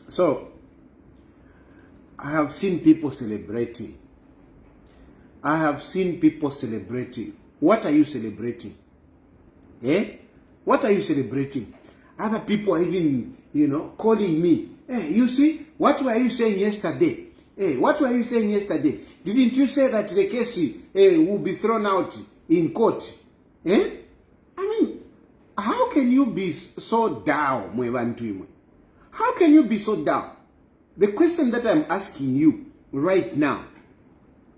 So, I have seen people celebrating. I have seen people celebrating. What are you celebrating? Eh? What are you celebrating? Other people are even, calling me. Hey, you see, what were you saying yesterday? Hey, what were you saying yesterday? Didn't you say that the case will be thrown out in court? Eh? I mean, how can you be so down, Mwevantwimwe? How can you be so down? The question that I'm asking you right now,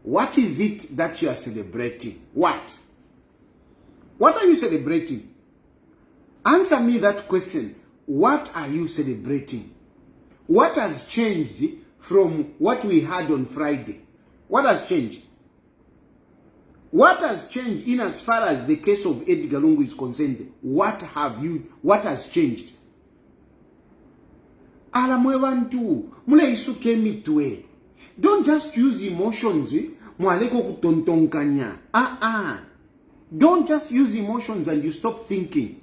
what is it that you are celebrating? What? What are you celebrating? Answer me that question. What are you celebrating? What has changed from what we had on Friday? What has changed? What has changed in as far as the case of Edgar Lungu is concerned? What has changed? Alamwevantu, mule isuke mitwe. Don't just use emotions. Mwaleko kutontonkanya. Don't just use emotions and you stop thinking.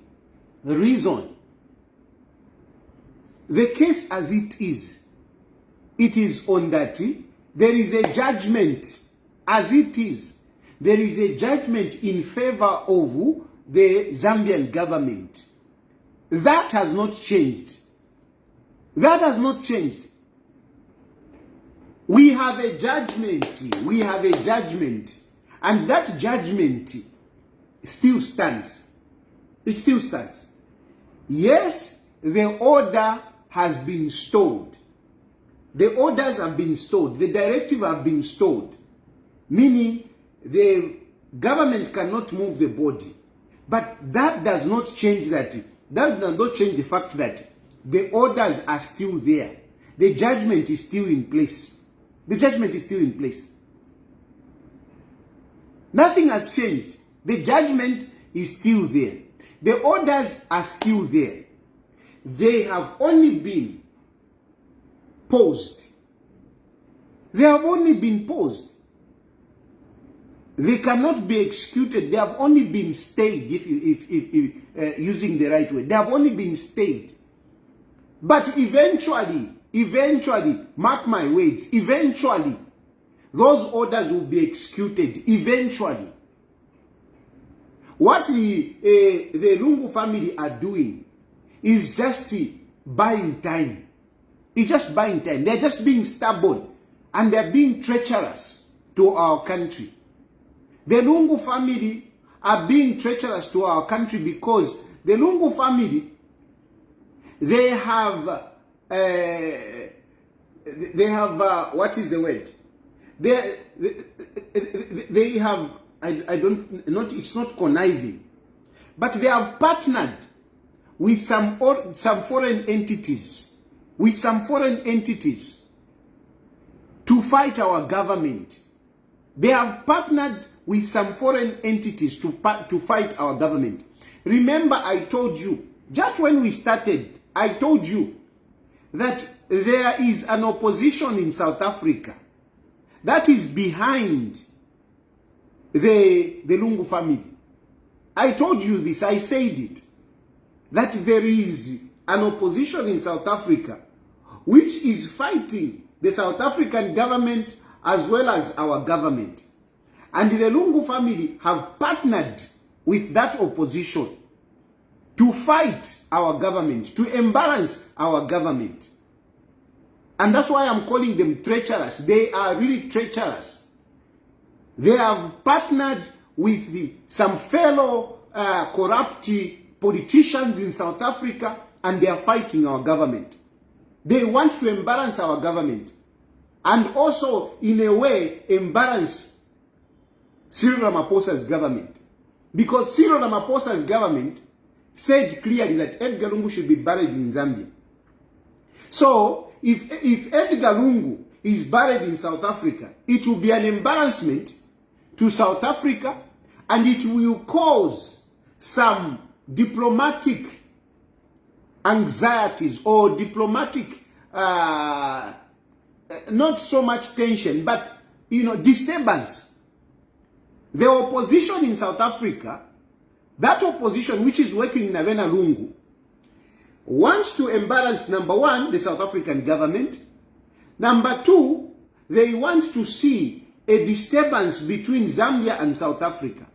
Reason. The case as it is on that. There is a judgment as it is. There is a judgment in favor of the Zambian government. That has not changed. That has not changed. We have a judgment. We have a judgment. And that judgment still stands. It still stands. Yes, the order has been stowed. The orders have been stowed. The directive have been stowed. Meaning the government cannot move the body. But that does not change that. That does not change the fact that the orders are still there. The judgment is still in place. The judgment is still in place. Nothing has changed. The judgment is still there. The orders are still there. They have only been paused. They have only been paused. They cannot be executed. They have only been stayed, if using the right word. They have only been stayed. But eventually, mark my words, eventually, those orders will be executed. Eventually. What the Lungu family are doing is just buying time. It's just buying time. They're just being stubborn and they're being treacherous to our country. The Lungu family are being treacherous to our country because the Lungu family, they have what is the word? They have, it's not conniving, but they have partnered with some foreign entities, to fight our government. They have partnered with some foreign entities to fight our government. Remember, I told you, just when we started, I told you that there is an opposition in South Africa that is behind the Lungu family. I told you this, I said it, that there is an opposition in South Africa which is fighting the South African government as well as our government. And the Lungu family have partnered with that opposition to fight our government, to embarrass our government. And that's why I'm calling them treacherous. They are really treacherous. They have partnered with some fellow corrupt politicians in South Africa, and they are fighting our government. They want to embarrass our government and also, in a way, embarrass Cyril Ramaphosa's government. Because Cyril Ramaphosa's government said clearly that Edgar Lungu should be buried in Zambia. So, if Edgar Lungu is buried in South Africa, it will be an embarrassment to South Africa, and it will cause some diplomatic anxieties or diplomatic, not so much tension, but, disturbance. The opposition in South Africa, that opposition which is working in Navena Lungu, wants to embarrass, number one, the South African government. Number two, they want to see a disturbance between Zambia and South Africa.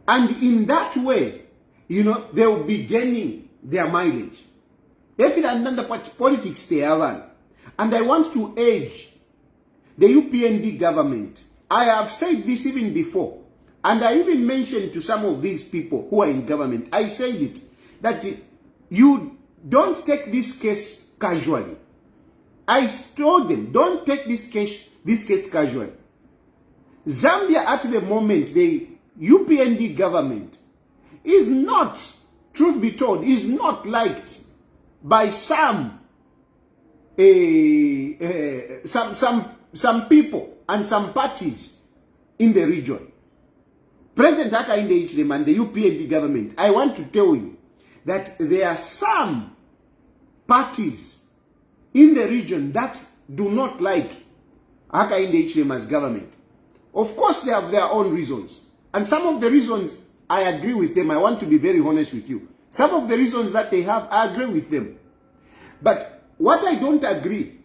And in that way, you know, they will be gaining their mileage. If it under politics, they are. And I want to urge the UPND government. I have said this even before. And I even mentioned to some of these people who are in government, I said it, that you don't take this case casually. I told them, don't take this case casually. Zambia at the moment, the UPND government is not, truth be told, is not liked by some people and some parties in the region. President Hakainde Hichilema and the UPND government, I want to tell you that there are some parties in the region that do not like Hakainde Hichilema's government. Of course, they have their own reasons. And some of the reasons, I agree with them. I want to be very honest with you. Some of the reasons that they have, I agree with them. But what I don't agree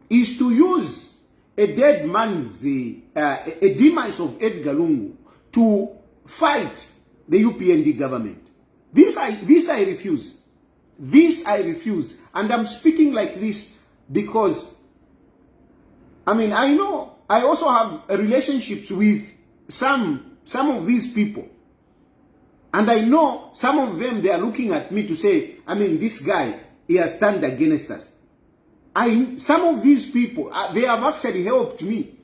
is to use a dead man's, a demise of Edgar Lungu to fight the UPND government. This I refuse. This I refuse. And I'm speaking like this because, I mean, I know I also have relationships with some of these people. And I know some of them, they are looking at me to say, I mean, this guy, he has turned against us. Some of these people, they have actually helped me.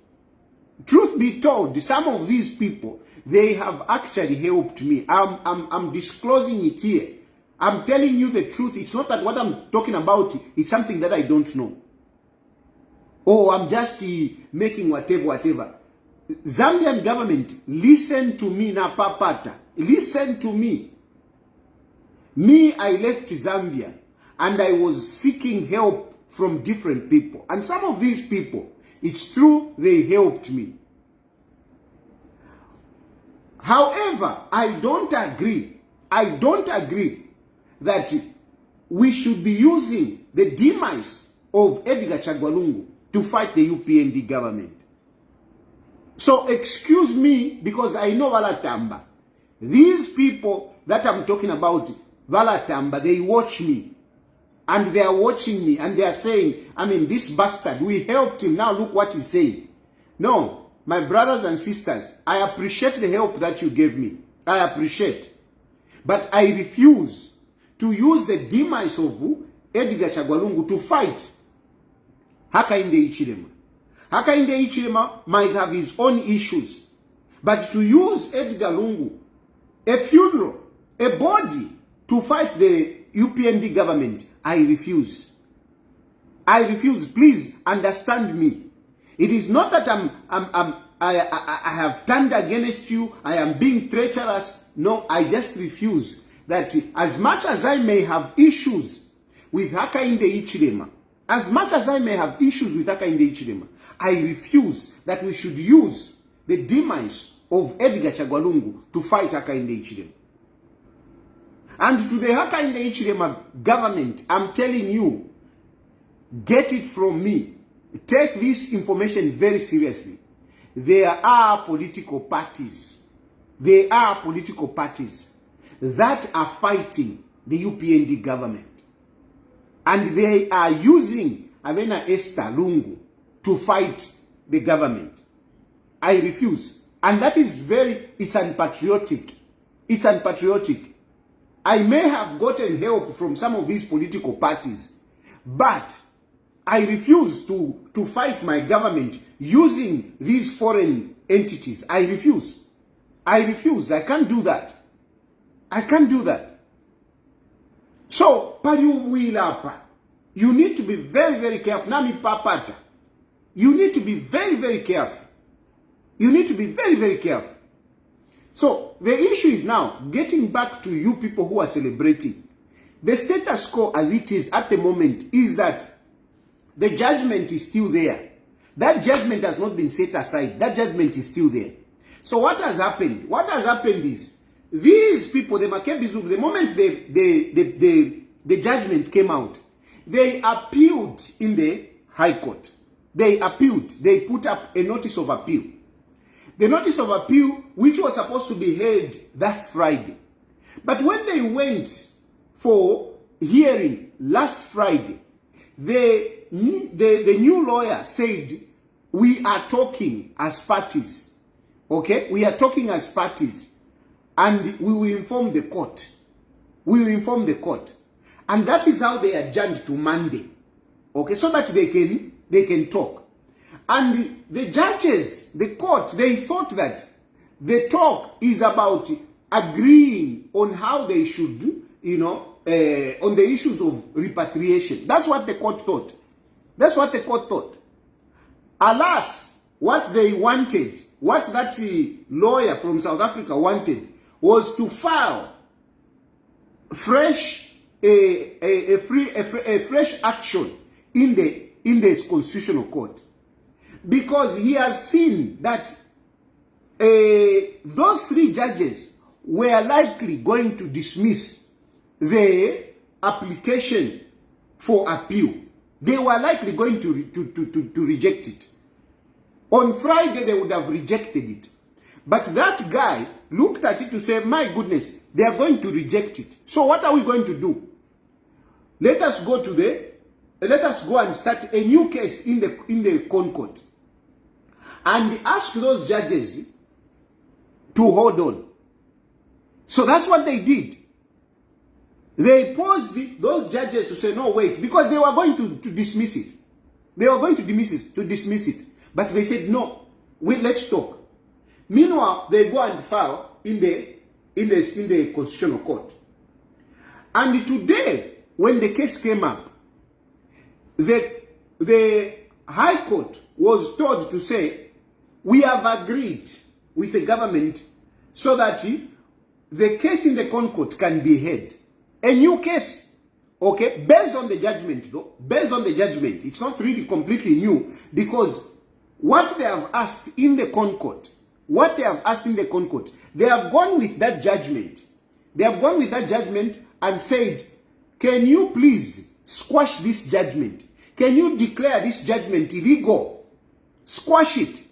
Truth be told, some of these people, they have actually helped me. I'm disclosing it here. I'm telling you the truth. It's not that what I'm talking about is something that I don't know. Oh, I'm just making whatever. Zambian government, listen to me na papata. Listen to me. Me, I left Zambia and I was seeking help from different people. And some of these people, it's true, they helped me. However, I don't agree that we should be using the demise of Edgar Chagwa to fight the UPND government. So excuse me, because I know Valatamba. These people that I'm talking about, Valatamba, they watch me. And they are watching me and they are saying, I mean, this bastard, we helped him, now look what he's saying. No, my brothers and sisters, I appreciate the help that you gave me. I appreciate. But I refuse to use the demise of Edgar Chagwa to fight Hakainde Hichilema. Hakainde Hichilema might have his own issues. But to use Edgar Lungu, a funeral, a body, to fight the UPND government, I refuse. I refuse. Please understand me. It is not that I have turned against you. I am being treacherous. No, I just refuse. That as much as I may have issues with Hakainde Hichilema, I refuse that we should use the demise of Edgar Chagwa to fight Hakainde Hichilema. And to the Hakainde Hichilema government, I'm telling you, get it from me. Take this information very seriously. There are political parties. There are political parties that are fighting the UPND government. And they are using Avena Esther Lungu to fight the government. I refuse. And that is it's unpatriotic. It's unpatriotic. I may have gotten help from some of these political parties, but I refuse to fight my government using these foreign entities. I refuse. I refuse. I can't do that. I can't do that. So, you need to be very, very careful. Nami papata. You need to be very, very careful. You need to be very, very careful. So, the issue is now, getting back to you people who are celebrating. The status quo as it is at the moment is that the judgment is still there. That judgment has not been set aside. That judgment is still there. So what has happened? What has happened is, these people, the Makebis, the moment the judgment came out, they appealed in the High Court. They appealed. They put up a notice of appeal. The notice of appeal, which was supposed to be heard last Friday. But when they went for hearing last Friday, the new lawyer said, we are talking as parties. Okay? We are talking as parties. And we will inform the court. We will inform the court. And that is how they adjourned to Monday. Okay? So that they can talk. And the judges, the court, they thought that the talk is about agreeing on how they should, on the issues of repatriation. That's what the court thought. That's what the court thought. Alas, what they wanted, what that lawyer from South Africa wanted, was to file fresh fresh action in the Constitutional Court, because he has seen that those 3 judges were likely going to dismiss the application for appeal. They were likely going to reject it. On Friday, they would have rejected it. But that guy looked at it to say, my goodness, they are going to reject it. So what are we going to do? Let us go and start a new case in the Concord and ask those judges to hold on. So that's what they did. They paused those judges to say, no, wait, because they were going to dismiss it. They were going to dismiss it. But they said, no, let's talk. Meanwhile, they go and file in the Constitutional Court. And today, when the case came up, the High Court was told to say, we have agreed with the government so that the case in the Concord can be heard. A new case, okay, based on the judgment though, based on the judgment. It's not really completely new, because what they have asked in the Concord, they have gone with that judgment. They have gone with that judgment and said, can you please squash this judgment? Can you declare this judgment illegal? Squash it.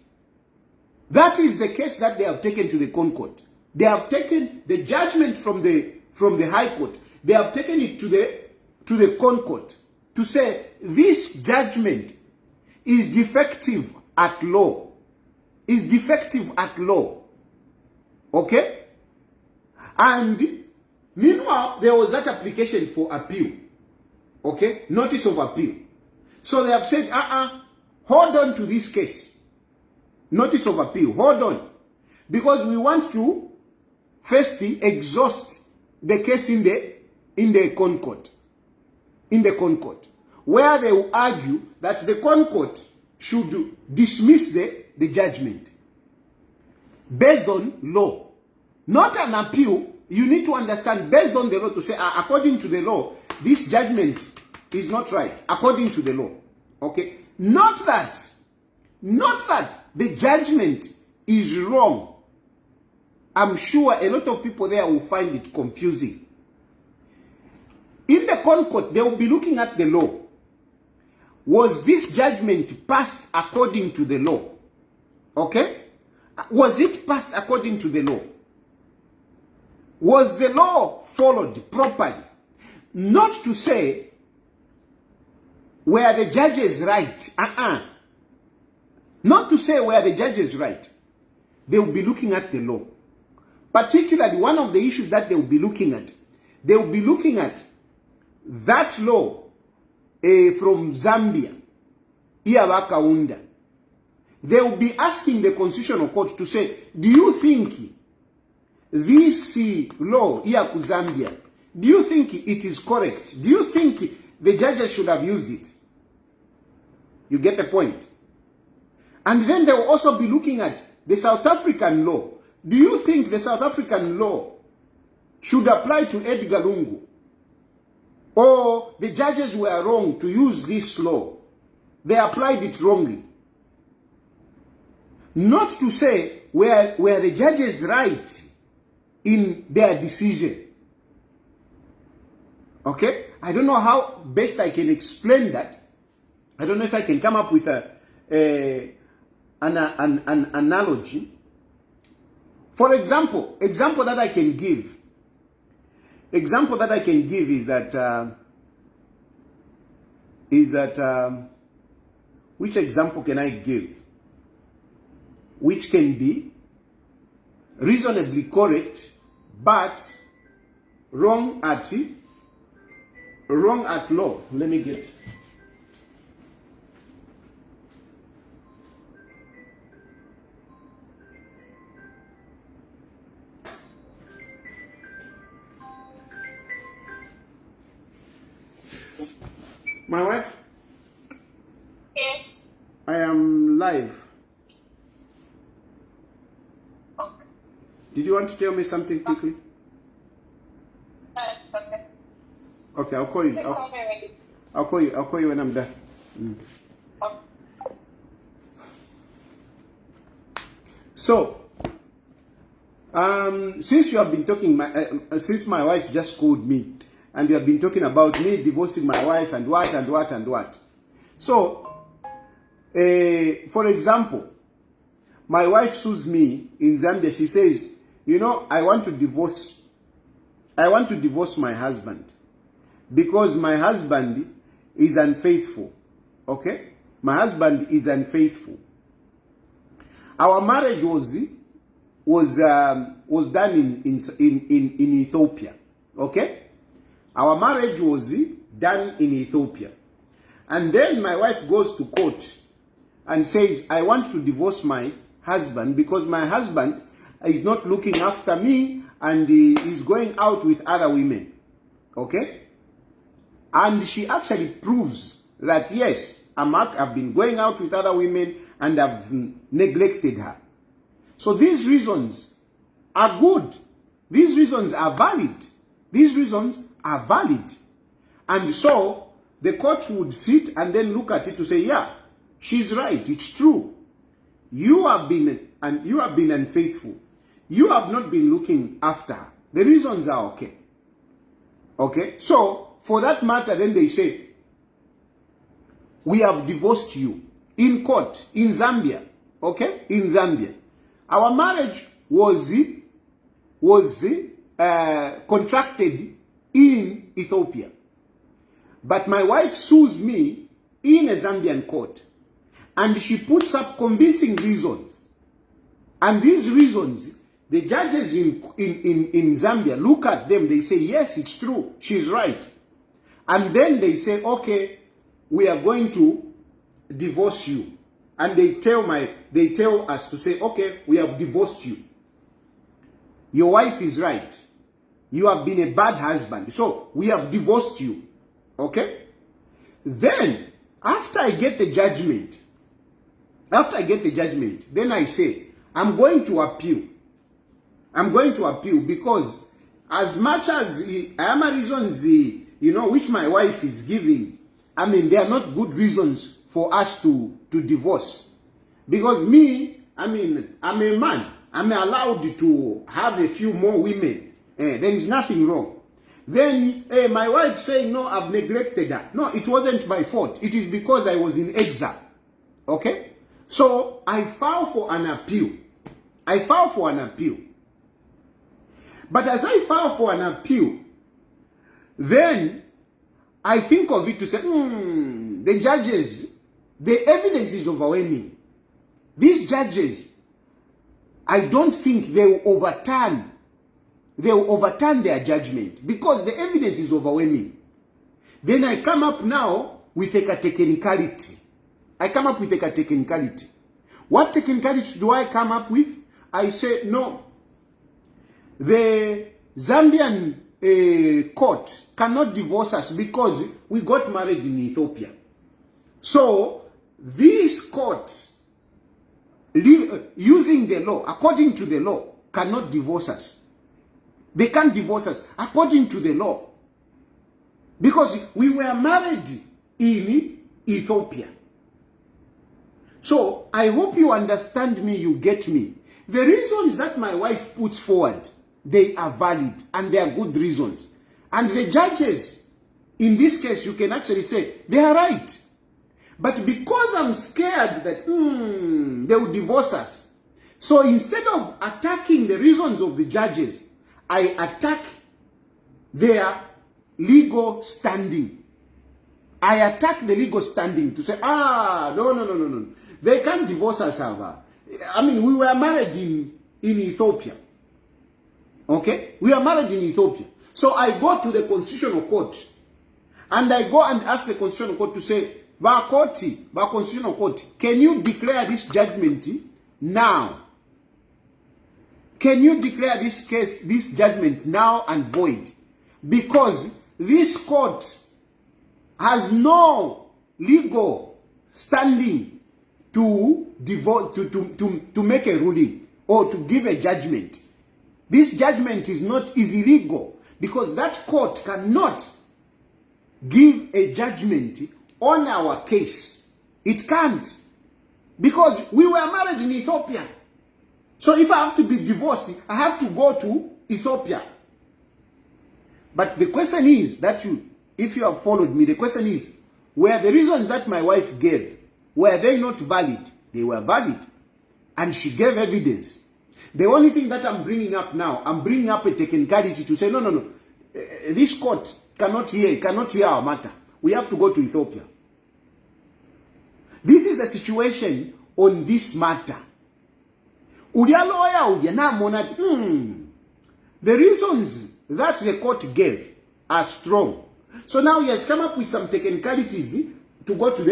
That is the case that they have taken to the Concord. They have taken the judgment from the High Court. They have taken it to the Concord to say this judgment is defective at law. Is defective at law. Okay? And meanwhile, there was that application for appeal. Okay? Notice of appeal. So they have said, hold on to this case. Notice of appeal. Hold on. Because we want to first exhaust the case in the Concord. In the Concord. Where they will argue that the Concord should dismiss the judgment. Based on law. Not an appeal. You need to understand, based on the law, to say, according to the law, this judgment is not right. According to the law. Okay? Not that the judgment is wrong. I'm sure a lot of people there will find it confusing. In the Concord, they will be looking at the law. Was this judgment passed according to the law? Okay? Was it passed according to the law? Was the law followed properly? Not to say, were the judges right? Not to say were the judges right. They will be looking at the law. Particularly, one of the issues that they will be looking at, that law from Zambia, Iyabakaunda. They will be asking the Constitutional Court to say, do you think this law, Iyaku Zambia, do you think it is correct? Do you think the judges should have used it? You get the point? And then they will also be looking at the South African law. Do you think the South African law should apply to Edgar Lungu? Or the judges were wrong to use this law? They applied it wrongly. Not to say, were the judges right in their decision? Okay? I don't know how best I can explain that. I don't know if I can come up with an analogy. For example that I can give. Example that I can give is that which example can I give? Which can be reasonably correct, but wrong at law. Let me get. My wife? Yes. I am live. Okay. Did you want to tell me something quickly? It's okay. Okay, I'll call you. I'll call you when I'm done. Okay. So, since you have been talking, since my wife just called me, and you have been talking about me divorcing my wife and what and what and what. So, for example, my wife sues me in Zambia. She says, you know, I want to divorce my husband because my husband is unfaithful. Okay? My husband is unfaithful. Our marriage was done in Ethiopia. Okay? Our marriage was done in Ethiopia. And then my wife goes to court and says, I want to divorce my husband because my husband is not looking after me and he is going out with other women. Okay? And she actually proves that, yes, I've been going out with other women and I've neglected her. So these reasons are good. These reasons are valid. These reasons are valid. And so the court would sit and then look at it to say, yeah, she's right, it's true. You have been unfaithful. You have not been looking after her. The reasons are okay. Okay? So, for that matter, then they say, we have divorced you in court, in Zambia. Okay? In Zambia. Our marriage was contracted in Ethiopia. But my wife sues me in a Zambian court. And she puts up convincing reasons. And these reasons, the judges in Zambia look at them, they say, yes, it's true, she's right. And then they say, okay, we are going to divorce you. And they tell us to say, okay, we have divorced you. Your wife is right. You have been a bad husband. So, we have divorced you. Okay? Then, after I get the judgment, then I say, I'm going to appeal. I'm going to appeal because as much as reasons, which my wife is giving, I mean, they are not good reasons for us to divorce. Because me, I mean, I'm a man. I'm allowed to have a few more women. There is nothing wrong. Then my wife saying, no, I've neglected her. No, it wasn't my fault. It is because I was in exile. Okay? So, I filed for an appeal. But as I file for an appeal, then I think of it to say, the judges, the evidence is overwhelming. These judges, I don't think they will overturn their judgment because the evidence is overwhelming. Then I come up now with a technicality. What technicality do I come up with? I say, no. The Zambian court cannot divorce us because we got married in Ethiopia. So, this court, using the law, according to the law, cannot divorce us. They can't divorce us according to the law. Because we were married in Ethiopia. So, I hope you understand me, you get me. The reasons that my wife puts forward, they are valid and they are good reasons. And the judges in this case, you can actually say, they are right. But because I'm scared that they will divorce us, so instead of attacking the reasons of the judges, I attack their legal standing. I attack the legal standing to say, no. They can't divorce us, Ava. I mean, we were married in Ethiopia. Okay? We are married in Ethiopia. So I go to the Constitutional Court and I go and ask the Constitutional Court to say, Constitutional Court, can you declare this judgment now? Can you declare this case, this judgment now and void? Because this court has no legal standing to make a ruling or to give a judgment. This judgment is illegal because that court cannot give a judgment on our case. It can't. Because we were married in Ethiopia. So if I have to be divorced, I have to go to Ethiopia. But the question is that if you have followed me, the question is, were the reasons that my wife gave, were they not valid? They were valid. And she gave evidence. The only thing that I'm bringing up now, I'm bringing up a technicality to say, no. This court cannot hear our matter. We have to go to Ethiopia. This is the situation on this matter. The reasons that the court gave are strong. So now he has come up with some technicalities to go to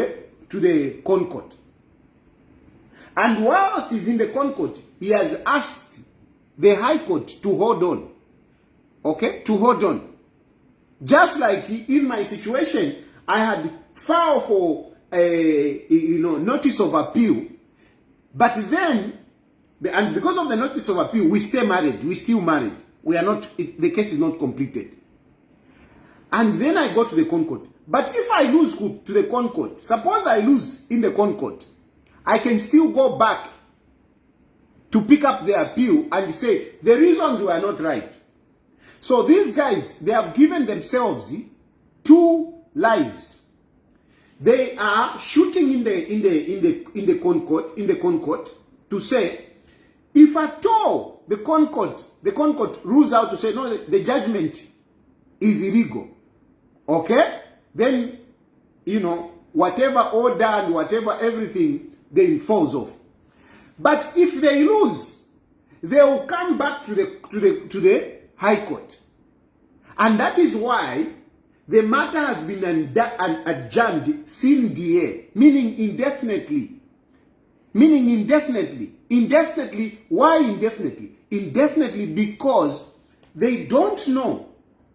the Concord. And whilst he's in the Concord, he has asked the High Court to hold on. Okay? To hold on. Just like in my situation, I had filed for notice of appeal. But then, and because of the notice of appeal, we stay married. We still married. We are not, the case is not completed. And then I go to the Concord. But if I lose to the Concord, suppose I lose in the Concord, I can still go back to pick up the appeal and say, the reasons were not right. So these guys, they have given themselves 2 lives. They are shooting in the Concord to say, if at all the Concord rules out to say, no, the judgment is illegal, okay? Then, whatever order and whatever everything, then falls off. But if they lose, they will come back to the High Court. And that is why the matter has been adjourned sine die, meaning indefinitely. Meaning indefinitely. Indefinitely. Why indefinitely? Indefinitely because they don't know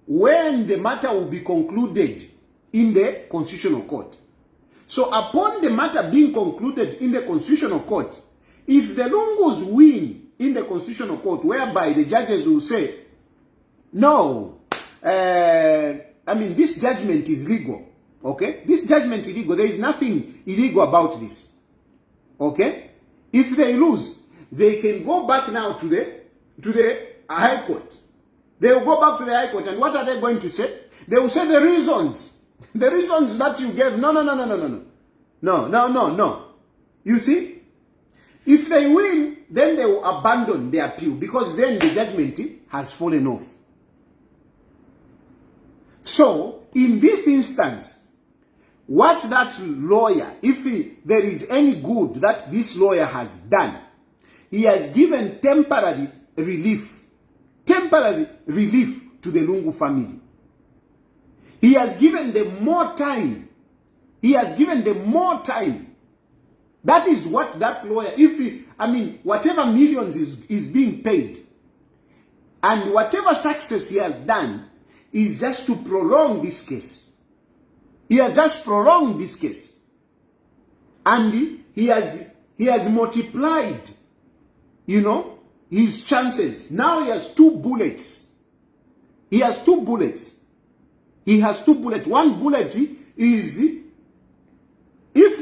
when the matter will be concluded in the Constitutional Court. So upon the matter being concluded in the Constitutional Court, if the Lungus win in the Constitutional Court, whereby the judges will say, no, this judgment is legal, okay? This judgment is legal. There is nothing illegal about this, okay? If they lose, they can go back now to the High Court. They will go back to the High Court, and what are they going to say? They will say the reasons that you gave. No. You see? If they win, then they will abandon the appeal because then the judgment has fallen off. So, in this instance, what that lawyer, if there is any good that this lawyer has done, he has given temporary relief to the Lungu family. He has given them more time. That is what that lawyer, whatever millions is being paid, and whatever success he has done is just to prolong this case. He has just prolonged this case. And he has multiplied, his chances. Now he has 2 bullets. He has 2 bullets. One bullet is, if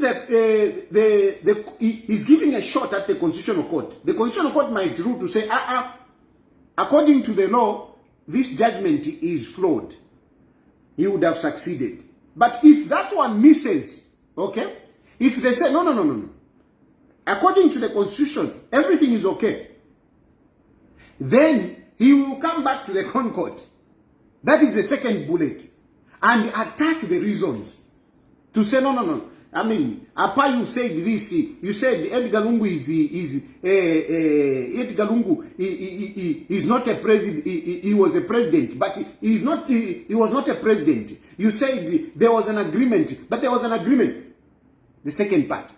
he's giving a shot at the Constitutional Court, the Constitutional Court might rule to say, according to the law, this judgment is flawed. he would have succeeded. But if that one misses, okay, if they say, no, according to the constitution, everything is okay, then he will come back to the Concord. That is the second bullet. And attack the reasons. To say, no. I mean, Apa, you said this, you said Edgar Lungu is not a president, he was a president, but he was not a president. You said there was an agreement, but there was an agreement. The second part.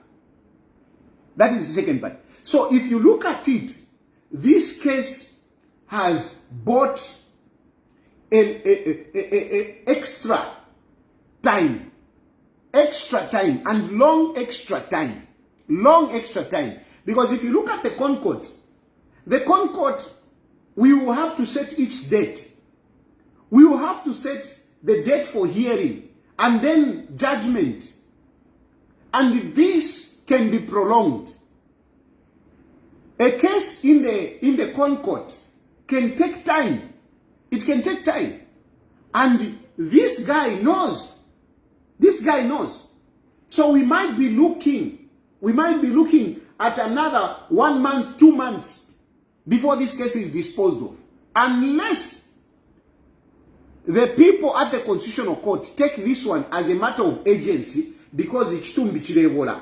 That is the second part. So if you look at it, this case has bought an extra time and long extra time, because if you look at the Concord, we will have to set its date. We will have to set the date for hearing and then judgment, and this can be prolonged. A case in the Concord can take time. It can take time, and this guy knows. So we might be looking at another 1 month, 2 months before this case is disposed of. Unless the people at the Constitutional Court take this one as a matter of agency, because it's too mbichirevola.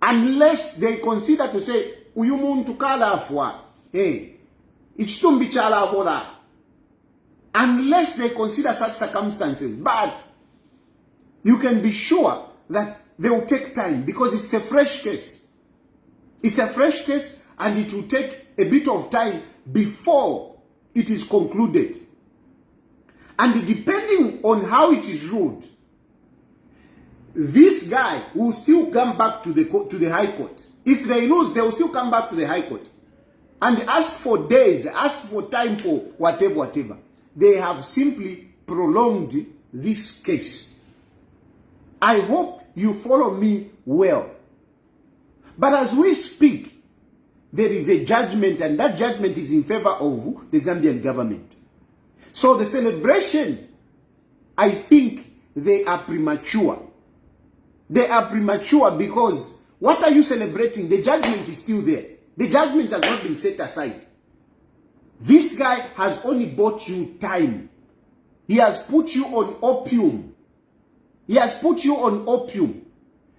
Unless they consider to say, uyu muntu kala afwa, it's too mbichirevola. Unless they consider such circumstances. But you can be sure that they will take time, because it's a fresh case. It's a fresh case, and it will take a bit of time before it is concluded. And depending on how it is ruled, this guy will still come back to the High Court. If they lose, they will still come back to the High Court and ask for days, ask for time for whatever. They have simply prolonged this case. I hope you follow me well. But as we speak, there is a judgment, and that judgment is in favor of the Zambian government. So the celebration, I think they are premature. They are premature because what are you celebrating? The judgment is still there. The judgment has not been set aside. This guy has only bought you time. He has put you on opium. He has put you on opium.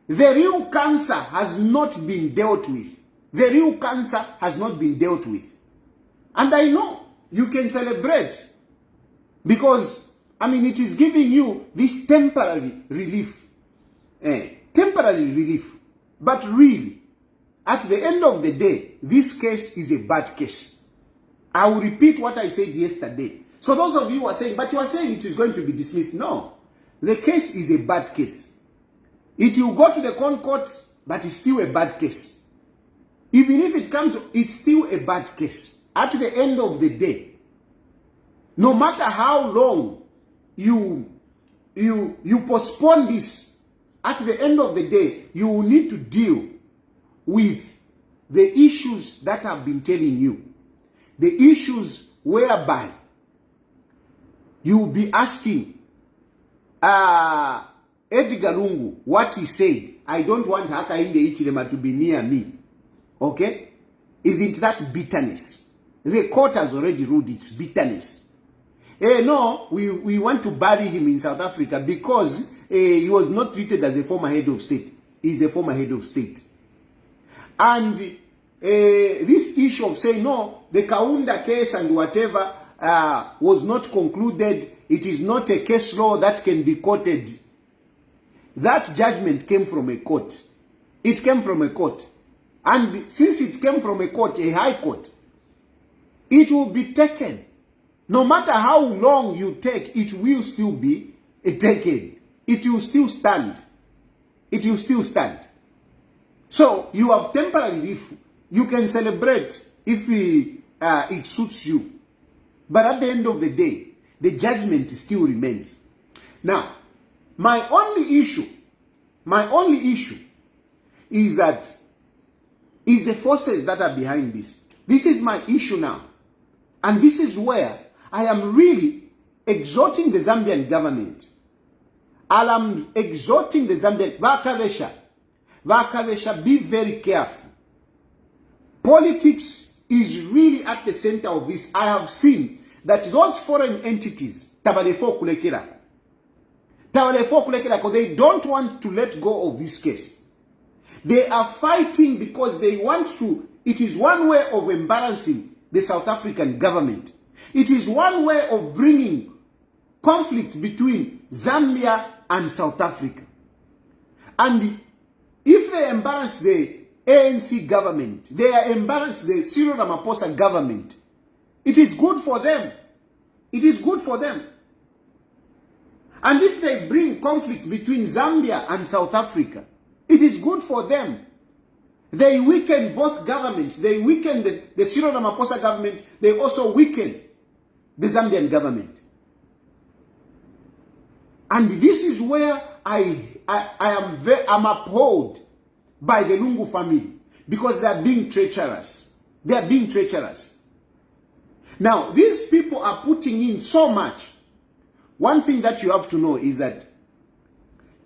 The real cancer has not been dealt with. The real cancer has not been dealt with. And I know you can celebrate because, I mean, it is giving you this temporary relief. Temporary relief. But really, at the end of the day, this case is a bad case. I will repeat what I said yesterday. So those of you who are saying, but you are saying it is going to be dismissed. No. The case is a bad case. It will go to the Concord, but it's still a bad case. Even if it comes, it's still a bad case. At the end of the day, no matter how long you postpone this, at the end of the day, you will need to deal with the issues that I've been telling you. The issues whereby you will be asking, Edgar Lungu, what he said, I don't want Hakainde Ichilema to be near me. Okay? Isn't that bitterness? The court has already ruled it's bitterness. No, we want to bury him in South Africa because he was not treated as a former head of state. He's a former head of state. And this issue of saying, no, the Kaunda case and whatever was not concluded, it is not a case law that can be quoted. That judgment came from a court. It came from a court. And since it came from a court, a high court, it will be taken. No matter how long you take, it will still be taken. It will still stand. It will still stand. So you have temporary relief. You can celebrate if it suits you. But at the end of the day, the judgment still remains. Now, my only issue is that is the forces that are behind this. This is my issue now. And this is where I am really exhorting the Zambian government. I am exhorting the Zambian Vakavesha, be very careful. Politics is really at the center of this. I have seen that those foreign entities, tabalefo kulekera, because they don't want to let go of this case. They are fighting because they want to. It is one way of embarrassing the South African government. It is one way of bringing conflict between Zambia and South Africa. And if they embarrass the ANC government, they embarrass the Cyril Ramaphosa government, it is good for them. It is good for them. And if they bring conflict between Zambia and South Africa, it is good for them. They weaken both governments. They weaken the Cyril Ramaphosa government. They also weaken the Zambian government. And this is where I'm appalled by the Lungu family, because they are being treacherous. They are being treacherous. Now, these people are putting in so much. One thing that you have to know is that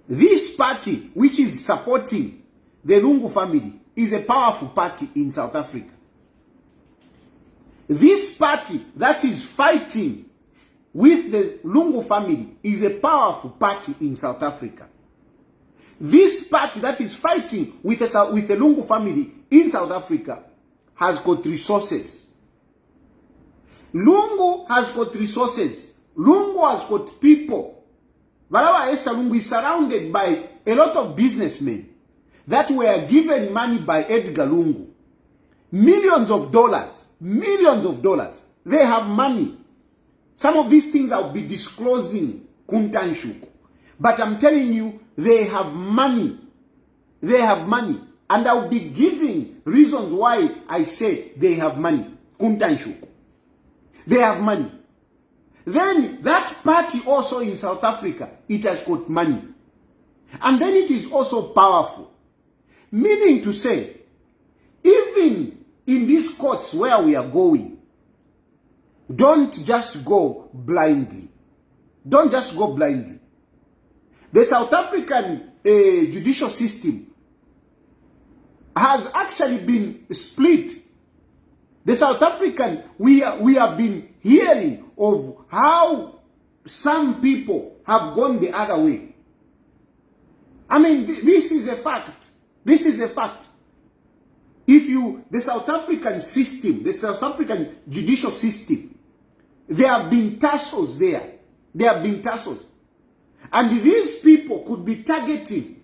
this party, which is supporting the Lungu family, is a powerful party in South Africa. This party that is fighting with the Lungu family is a powerful party in South Africa. This party that is fighting with the Lungu family in South Africa has got resources. Lungu has got resources. Lungu has got people. Balawa Esther Lungu is surrounded by a lot of businessmen that were given money by Edgar Lungu. Millions of dollars. Millions of dollars. They have money. Some of these things I'll be disclosing, Kuntanshuku. But I'm telling you, they have money. They have money. And I'll be giving reasons why I say they have money. Kuntanshuku. They have money. Then that party also in South Africa, it has got money. And then it is also powerful. Meaning to say, even in these courts where we are going, don't just go blindly. Don't just go blindly. The South African judicial system has actually been split. The South African, we have been hearing of how some people have gone the other way. I mean, this is a fact. This is a fact. The South African system, the South African judicial system, there have been tussles there. There have been tussles. And these people could be targeting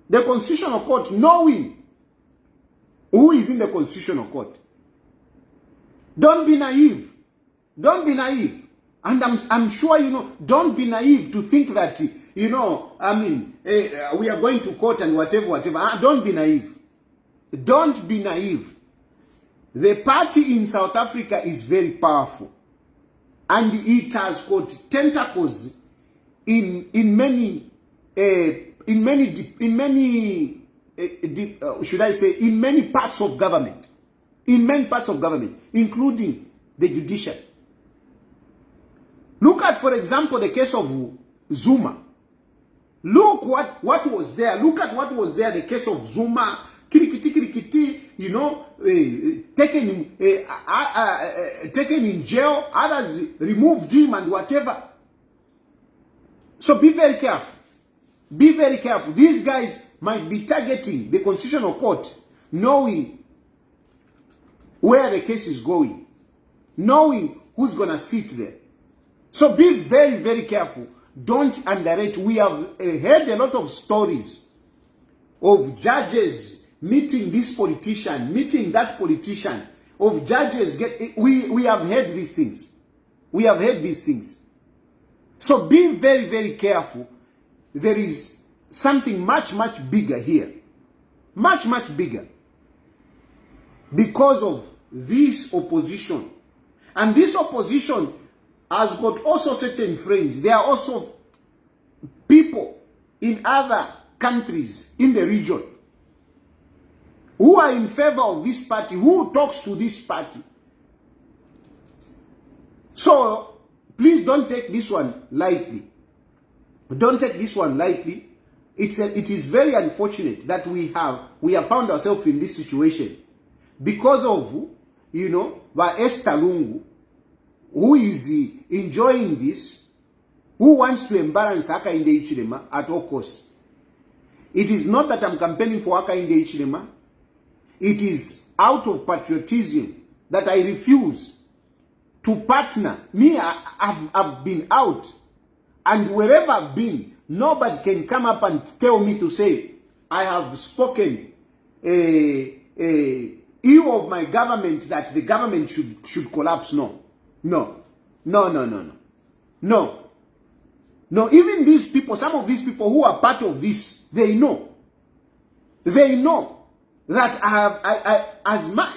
the Constitutional Court, knowing who is in the Constitutional Court. Don't be naive. Don't be naive. And I'm sure, don't be naive to think that, we are going to court and whatever. Don't be naive. Don't be naive. The party in South Africa is very powerful. And it has got tentacles in many parts of government. In many parts of government, including the judiciary. Look at, for example, the case of Zuma. Look what was there. Look at what was there, the case of Zuma. Taken in jail, others removed him and whatever. So be very careful. Be very careful. These guys might be targeting the Constitutional Court, knowing where the case is going, knowing who's going to sit there. So be very, very careful. Don't underrate. We have heard a lot of stories of judges meeting this politician, meeting that politician, of judges we have heard these things. We have heard these things. So be very, very careful. There is something much, much bigger here. Much, much bigger. Because of this opposition. And this opposition has got also certain friends. There are also people in other countries in the region who are in favor of this party, who talks to this party. So please don't take this one lightly. Don't take this one lightly. It is very unfortunate that we have found ourselves in this situation because of, you know, Esther Lungu, who is enjoying this, who wants to embarrass Hakainde Hichilema at all costs. It is not that I'm campaigning for Hakainde Hichilema. It is out of patriotism that I refuse to partner. Me, I've been out, and wherever I've been, nobody can come up and tell me to say I have spoken ill of my government, that the government should collapse. No. Even these people, some of these people who are part of this, they know that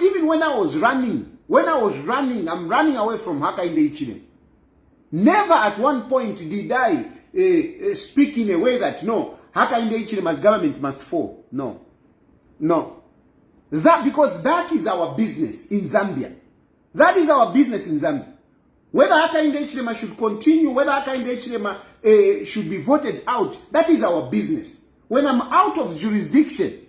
even when I was running, I'm running away from Hakainde Hichilema. Never at one point did I speak in a way that, no, Hakainde Hichilema's government must fall. No. Because that is our business in Zambia. That is our business in Zambia. Whether Hakainde Hichilema should continue, whether Hakainde Hichilema should be voted out, that is our business. When I'm out of jurisdiction,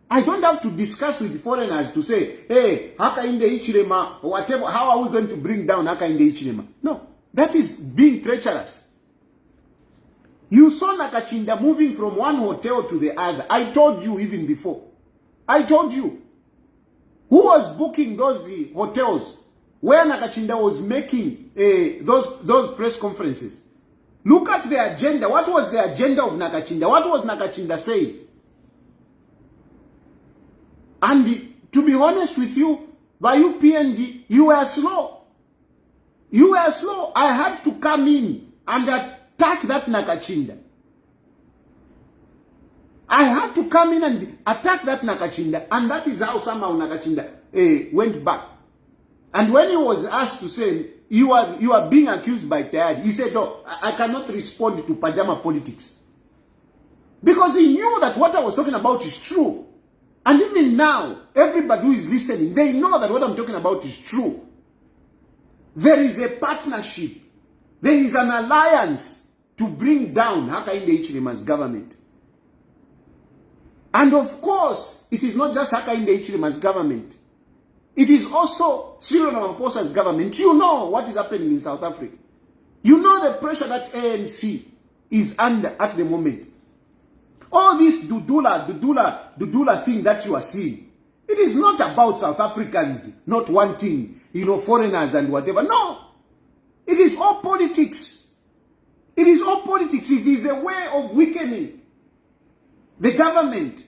I don't have to discuss with foreigners to say, hey, Hakainde Hichilema, whatever, how are we going to bring down Hakainde Hichilema? No, that is being treacherous. You saw Nakachinda moving from one hotel to the other. I told you even before. I told you. Who was booking those hotels where Nakachinda was making those press conferences? Look at the agenda. What was the agenda of Nakachinda? What was Nakachinda saying? And to be honest with you, by UPND, you were slow. You were slow. I had to come in and attack that Nakachinda. I had to come in and attack that Nakachinda, and that is how somehow Nakachinda went back. And when he was asked to say, you are being accused by TAYALI, he said, oh, I cannot respond to pajama politics. Because he knew that what I was talking about is true. And even now, everybody who is listening, they know that what I'm talking about is true. There is a partnership. There is an alliance to bring down Hakainde Hichilema's government. And of course, it is not just Hakainde Hichilema's government. It is also Cyril Ramaphosa's government. You know what is happening in South Africa. You know the pressure that ANC is under at the moment. All this Dudula thing that you are seeing, it is not about South Africans not wanting, foreigners and whatever. No. It is all politics. It is all politics. It is a way of weakening the government.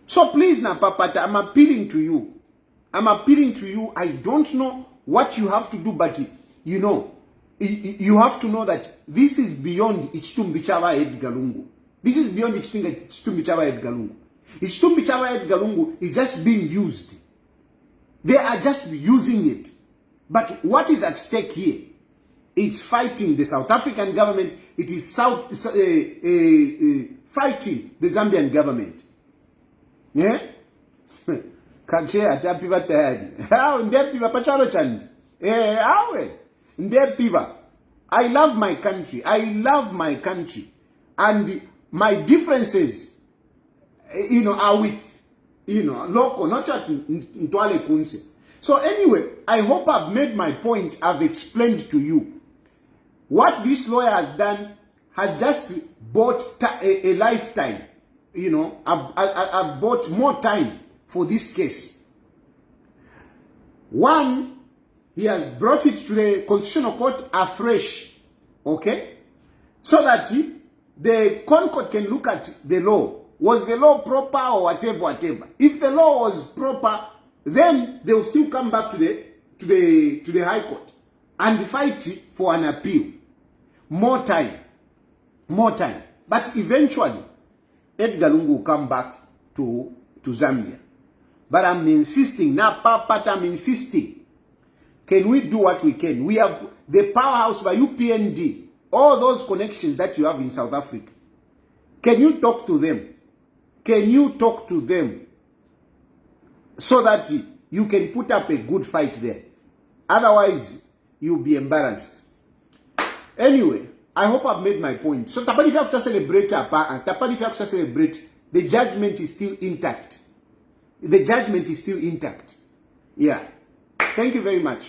So please, Napapata, I'm appealing to you. I don't know what you have to do, but you have to know that this is beyond Ichitumbi Chava Edgar Lungu. This is beyond Ichitumbi Chava Edgar Lungu. Ichitumbi Chava Edgar Lungu is just being used. They are just using it. But what is at stake here? It's fighting the South African government. It is fighting the Zambian government. Yeah? Kache atapiva tayari. How ndepiva pachalo chandi. Awe. Ndepiva. I love my country. And my differences, are with, local, not at Ntwale Kunse. So anyway, I hope I've made my point. I've explained to you. What this lawyer has done has just bought a lifetime. I've bought more time for this case. One, he has brought it to the Constitutional Court afresh. Okay? So that the Concord can look at the law. Was the law proper or whatever? If the law was proper, then they will still come back to the High Court and fight for an appeal. More time. But eventually, Edgar Lungu will come back to Zambia. But I'm insisting, I'm insisting. Can we do what we can? We have the powerhouse by UPND, all those connections that you have in South Africa. Can you talk to them? So that you can put up a good fight there? Otherwise, you'll be embarrassed. Anyway, I hope I've made my point. So tapani fya kuta celebrate apa, tapani fya kuta celebrate, the judgment is still intact. The judgment is still intact. Yeah. Thank you very much.